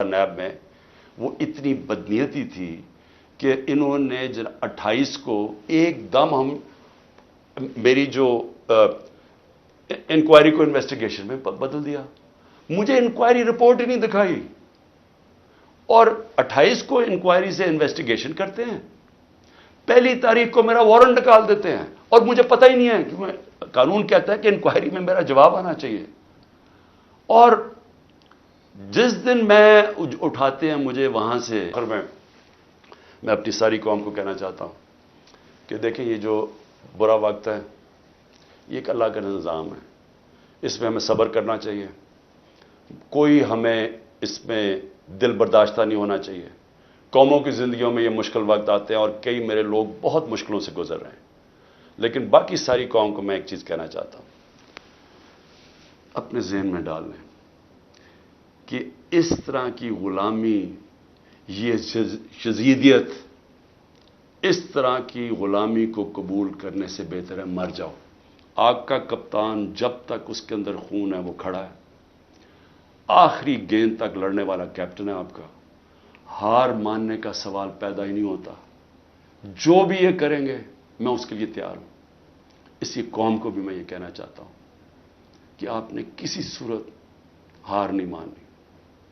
NAB میں وہ اتنی بدنیتی تھی کہ انہوں نے 28 کو ایک دم ہم میری جو انکوائری کو انویسٹیگیشن میں بدل دیا. مجھے انکوائری رپورٹ ہی نہیں دکھائی اور 28 کو انکوائری سے انویسٹیگیشن کرتے ہیں, پہلی تاریخ کو میرا وارنٹ نکال دیتے ہیں اور مجھے پتہ ہی نہیں ہے کہ قانون کہتا ہے کہ انکوائری میں میرا جواب آنا چاہیے. اور جس دن میں اٹھاتے ہیں مجھے وہاں سے, اور میں اپنی ساری قوم کو کہنا چاہتا ہوں کہ دیکھیں یہ جو برا وقت ہے یہ ایک اللہ کا نظام ہے, اس میں ہمیں صبر کرنا چاہیے, کوئی ہمیں اس میں دل برداشتہ نہیں ہونا چاہیے. قوموں کی زندگیوں میں یہ مشکل وقت آتے ہیں اور کئی میرے لوگ بہت مشکلوں سے گزر رہے ہیں, لیکن باقی ساری قوم کو میں ایک چیز کہنا چاہتا ہوں, اپنے ذہن میں ڈال لیں کہ اس طرح کی غلامی, یہ شذیدیت, اس طرح کی غلامی کو قبول کرنے سے بہتر ہے مر جاؤ. آگ کا کپتان جب تک اس کے اندر خون ہے وہ کھڑا ہے, آخری گیند تک لڑنے والا کیپٹن ہے آپ کا, ہار ماننے کا سوال پیدا ہی نہیں ہوتا. جو بھی یہ کریں گے میں اس کے لیے تیار ہوں. اسی قوم کو بھی میں یہ کہنا چاہتا ہوں کہ آپ نے کسی صورت ہار نہیں ماننی.